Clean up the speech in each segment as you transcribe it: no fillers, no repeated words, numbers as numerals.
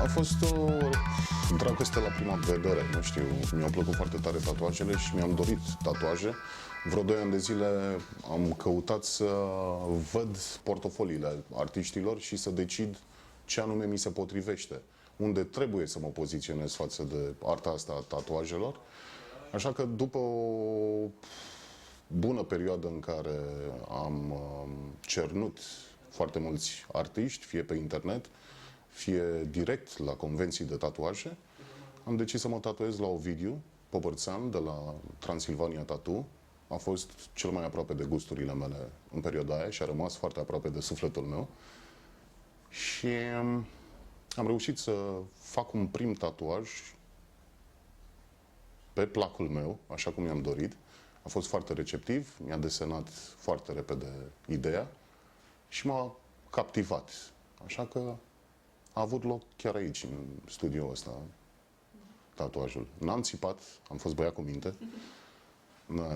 A fost o dragoste la prima vedere, nu știu, mi-au plăcut foarte tare tatuajele și mi-am dorit tatuaje. Vreo 2 ani de zile am căutat să văd portofoliile artiștilor și să decid ce anume mi se potrivește, unde trebuie să mă poziționez față de arta asta a tatuajelor. Așa că după o bună perioadă în care am cernut foarte mulți artiști, fie pe internet, fie direct la convenții de tatuaje, am decis să mă tatuez la Ovidiu Popărțean de la Transilvania Tattoo. A fost cel mai aproape de gusturile mele în perioada aia și a rămas foarte aproape de sufletul meu. Și am reușit să fac un prim tatuaj pe placul meu, așa cum mi-am dorit. A fost foarte receptiv, mi-a desenat foarte repede ideea și m-a captivat. Așa că a avut loc chiar aici, în studioul ăsta, tatuajul. N-am țipat, am fost băiat cu minte. Da,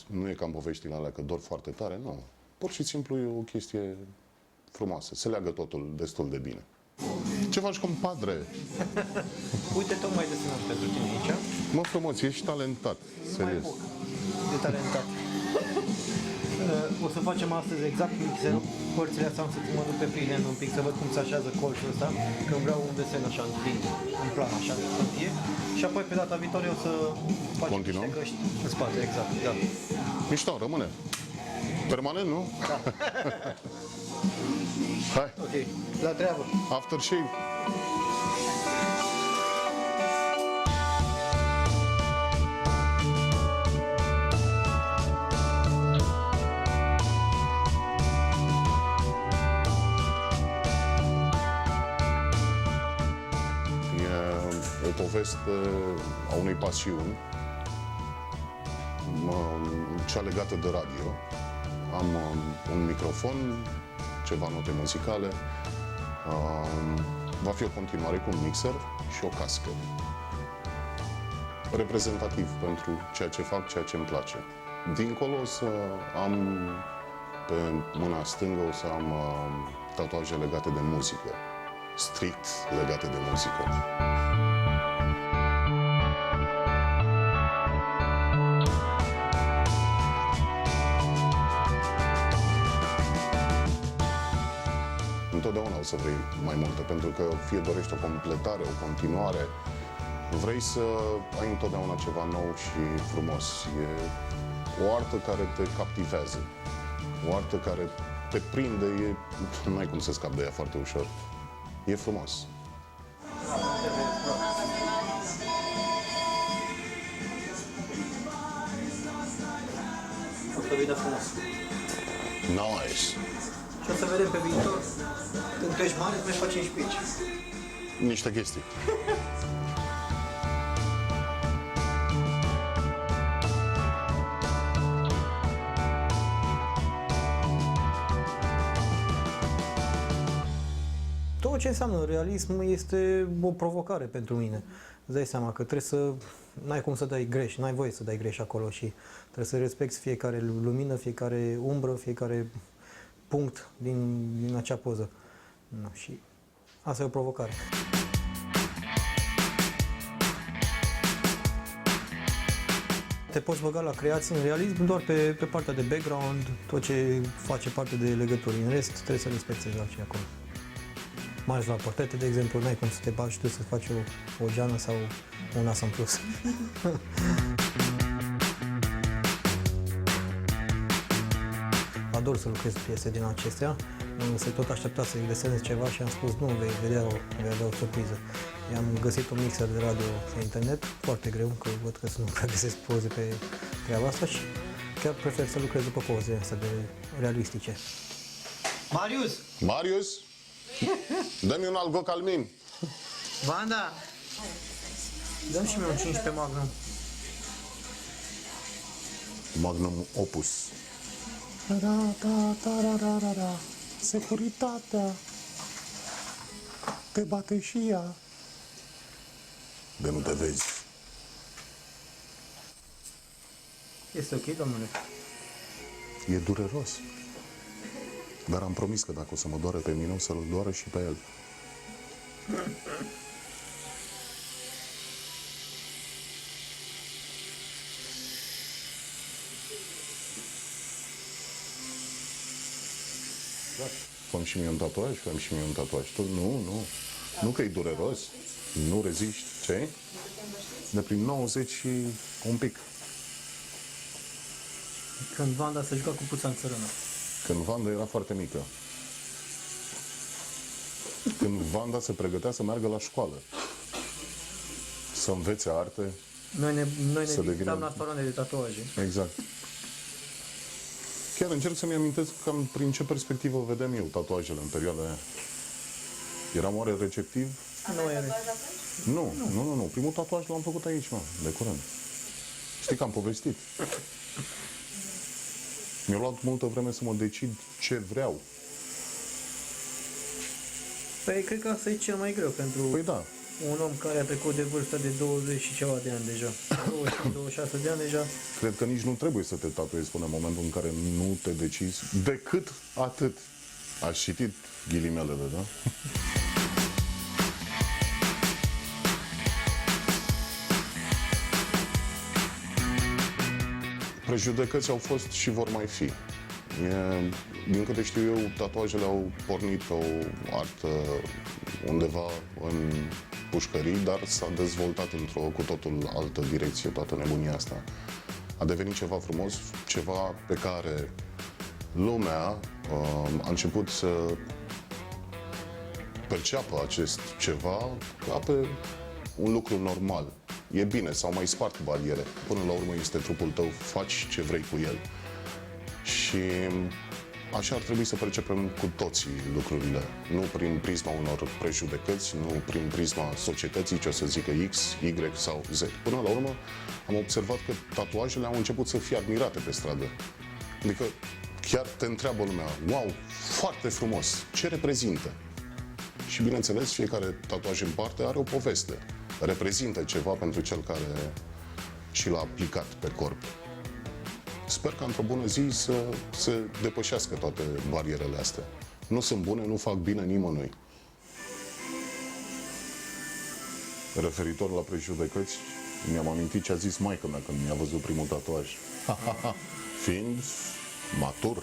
nu e ca în poveștile alea că dor foarte tare, nu. Pur și simplu e o chestie frumoasă. Se leagă totul destul de bine. Ce faci, compadre? Uite, tocmai desenat pentru tine aici. Mă, frumos, ești talentat, serios. De talentat. O să facem astăzi exact mixerul. Părțile astea am să mă duc pe freehand un pic să văd cum se așează colțul ăsta, că vreau un desen așa în plan, așa să fie. Și apoi pe data viitoare o să facem niște căști în spate, exact, da. Mișto, rămâne. Permanent, nu? Da. Hai. Ok, la treabă. Aftershave. O poveste a unei pasiuni, cea legată de radio. Am un microfon, ceva note muzicale, va fi o continuare cu un mixer și o cască. Reprezentativ pentru ceea ce fac, ceea ce îmi place. Dincolo o să am, pe mâna stângă, o să am tatuaje legate de muzică, strict legate de muzică. Întotdeauna o să vrei mai multe, pentru că fie dorești o completare, o continuare, vrei să ai întotdeauna ceva nou și frumos. E o artă care te captivează, o artă care te prinde, nu ai cum să scapi de ea foarte ușor. E frumos. O să vină frumos. Nice! Și o să vedem pe viitor, când tu ești mare, îți mai facem și pici. Niște chestii. Tot ce înseamnă realism este o provocare pentru mine. Îți dai seama că trebuie să... N-ai cum să dai greș, n-ai voie să dai greș acolo și trebuie să respecti fiecare lumină, fiecare umbră, fiecare punct din acea poză. No, și asta e o provocare. Te poți băga la creații în realism doar pe partea de background, tot ce face parte de legături. În rest, trebuie să respecti exact ce e acolo. Mai ales la portrete, de exemplu, n-ai cum să te bagi tu să faci o geană sau un nas în plus. Ador să lucrez piese din acestea. Se tot aștepta să-i desenez ceva și am spus nu, vei avea o surpriză. I-am găsit un mixer de radio pe internet, foarte greu, că văd că nu prea găsesc poze pe treaba asta și chiar prefer să lucrez după poze astea de realistice. Marius! Marius! Dă-mi un algocalmin! Vanda! Dă-mi și mie un 15 Magnum. Magnum Opus. Securitatea te bate și ea. De nu te vezi. Este ok, domnule? E dureros. Dar am promis că dacă o să mă doare pe mine, o să-l doară și pe el. Exact. Făm și mie un tatuaj, făm și mie un tatuaj. Tu, nu că e dureros, nu reziști, ce? De prin 90 și un pic. Când Vanda se juca cu puța în țărână. Când Vanda era foarte mică. Când Vanda se pregătea să meargă la școală. Să învețe arte. Noi ne Să vizitam devină- la saloane de tatuaje. Exact. Chiar încerc să-mi amintesc cam prin ce perspectivă vedeam eu tatuajele în perioada aia. Eram oare receptiv? Nu era. Nu. Primul tatuaj l-am făcut aici, mă, de curând. Știi că am povestit. Mi-a luat multă vreme să mă decid ce vreau. Păi cred că asta e cel mai greu pentru Păi da, un om care a trecut de vârsta de 20 și ceva de ani deja. 26 de ani deja. cred că nici nu trebuie să te tatuezi până în momentul în care nu te decizi decât atât. Aș citit ghilimelele, da? Prejudecăți au fost și vor mai fi. Din câte știu eu, tatuajele au pornit ca o artă undeva în pușcării, dar s-a dezvoltat într-o cu totul altă direcție toată nebunia asta. A devenit ceva frumos, ceva pe care lumea a început să perceapă acest ceva ca pe un lucru normal. E bine, s-au mai spart bariere. Până la urmă este trupul tău, faci ce vrei cu el. Și așa ar trebui să percepem cu toții lucrurile. Nu prin prisma unor prejudecăți, nu prin prisma societății, ce o să zică X, Y sau Z. Până la urmă am observat că tatuajele au început să fie admirate pe stradă. Adică chiar te întreabă lumea, wow, foarte frumos, ce reprezintă? Și bineînțeles, fiecare tatuaj în parte are o poveste. Reprezintă ceva pentru cel care și l-a aplicat pe corp. Sper că într-o bună zi să se depășească toate barierele astea. Nu sunt bune, nu fac bine nimănui. Referitor la prejudecăți, mi-am amintit ce a zis maică mea când mi-a văzut primul tatuaj. Fiind matur.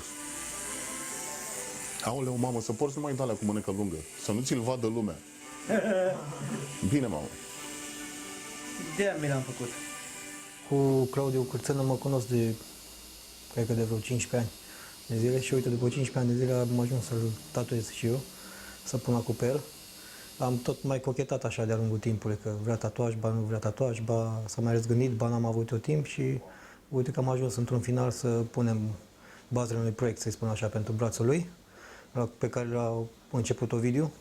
Aoleu, mamă, să porți numai de-alea cu mânecă lungă. Să nu ți-l vadă lumea. Bine, mamă. De-aia mi l-am făcut. Cu Claudiu Cârțână mă cunosc de, cred că de vreo 15 ani de zile și uite, după 15 ani de zile am ajuns să-l tatuez și eu, să pun acul pe el. Am tot mai cochetat așa de-a lungul timpului, că vrea tatuaj, ba nu vrea tatuaj, ba s-a mai răzgândit, ba n-am avut eu timp și uite că am ajuns într-un final să punem bazele unui proiect, să-i spun așa, pentru brațul lui, pe care l-a început Ovidiu.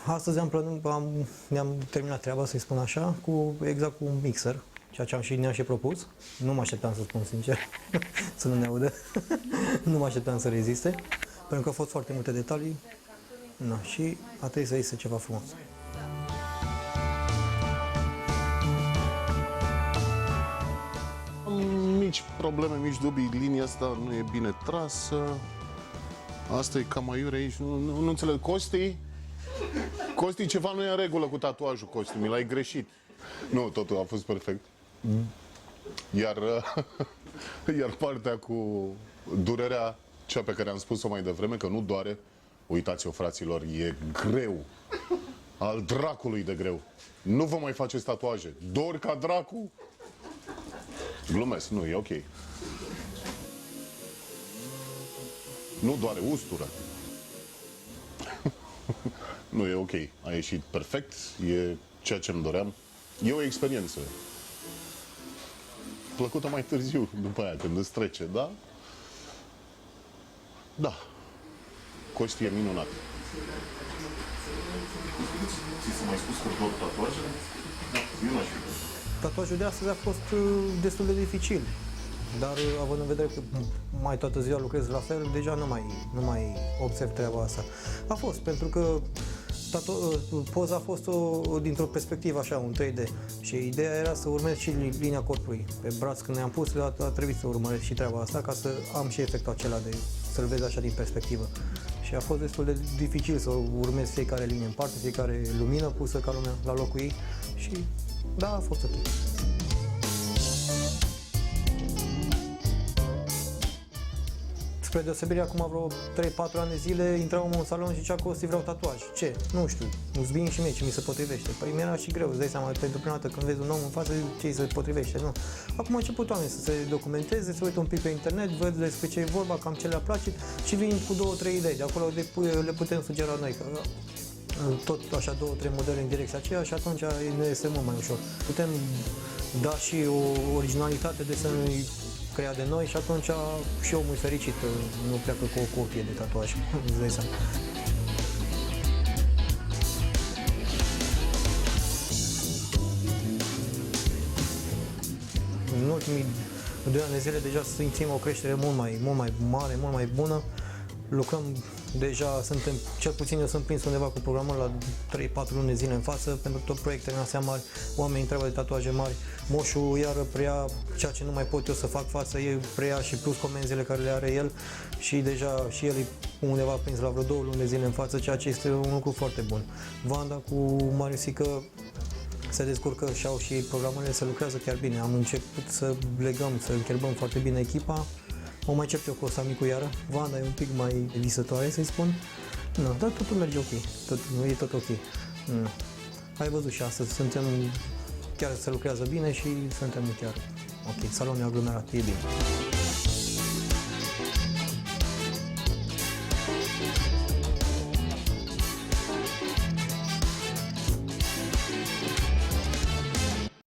Astăzi ne-am terminat treaba, să-i spun așa, exact cu un mixer, ceea ce ne-am și propus. Nu mă așteptam, să spun sincer, să nu ne audă. Nu mă așteptam să reziste, pentru că au fost foarte multe detalii. No, și a trebuit să iasă ceva frumos. Am mici probleme, mici dubii, linia asta nu e bine trasă. Asta e cam aiure aici, nu înțeleg. Costi, ceva nu e în regulă cu tatuajul, Costi, mi l-ai greșit. Nu, totul a fost perfect. Iar partea cu durerea, cea pe care am spus-o mai devreme, că nu doare, uitați-o, fraților, e greu. Al dracului de greu. Nu vă mai faceți tatuaje. Dor ca dracu. Glumesc, nu, e ok. Nu doare, ustură. Nu, e ok. A ieșit perfect, e ceea ce îmi doream. E o experiență. Plăcută mai târziu, după aia, când îți trece, da? Da. Costi e minunat. Ți s-a mai spus că dor tatuajele? Da. Eu n-aș fi. Tatuajul de astăzi a fost destul de dificil, dar având în vedere că mai toată ziua lucrez la fel, deja nu mai observ treaba asta. A fost, pentru că Poza a fost dintr-o perspectivă așa, un 3D. Și ideea era să urmez și linia corpului. Pe braț când ne-am pus, a trebuit să urmăresc și treaba asta ca să am și efectul acela de să-l vezi așa din perspectivă. Și a fost destul de dificil să urmez fiecare linie în parte, fiecare lumină pusă ca lumea la locul ei. Și da, a fost ok. Spre deosebire, acum vreo 3-4 ani de zile, intram în salon și zicea că o să vreau tatuaj. Ce? Nu știu. Îți vine și mie ce mi se potrivește. Păi mi-era și greu, îți dai seama, pentru prima dată când vezi un om în față, ce îi se potrivește, nu? Acum a început oamenii să se documenteze, să uită un pic pe internet, văd despre ce e vorba, cam ce le-a place și vin cu 2-3 idei. De acolo le putem sugera noi, că tot așa 2-3 modele în direcția aceea și atunci ne este mult mai ușor. Putem da și o originalitate de să crea de noi și atunci și omul e fericit, nu pleacă cu o copie de tatuaj. Îți dai seama. În ultimii 2 ani de zile deja simțim o creștere mult mai mare, mult mai bună. Lucrăm deja, cel puțin eu sunt prins undeva cu programul la 3-4 luni de zile în față, pentru tot proiectele astea mari, oamenii întreabă de tatuaje mari. Moșul iară preia ceea ce nu mai pot eu să fac față, el preia și plus comenzile care le are el și deja și el e undeva prins la vreo 2 luni de zile în față, ceea ce este un lucru foarte bun. Vanda cu Mariusică se descurcă și au și programele, se lucrează chiar bine. Am început să legăm, să încherbăm foarte bine echipa. O mai încep eu cu Samicu iară. Vanda e un pic mai visătoare, să-i spun. Nu, dar totul merge ok. E tot ok. Ai văzut și astăzi, chiar se lucrează bine și suntem chiar ok. Salonul e aglomerat, e bine.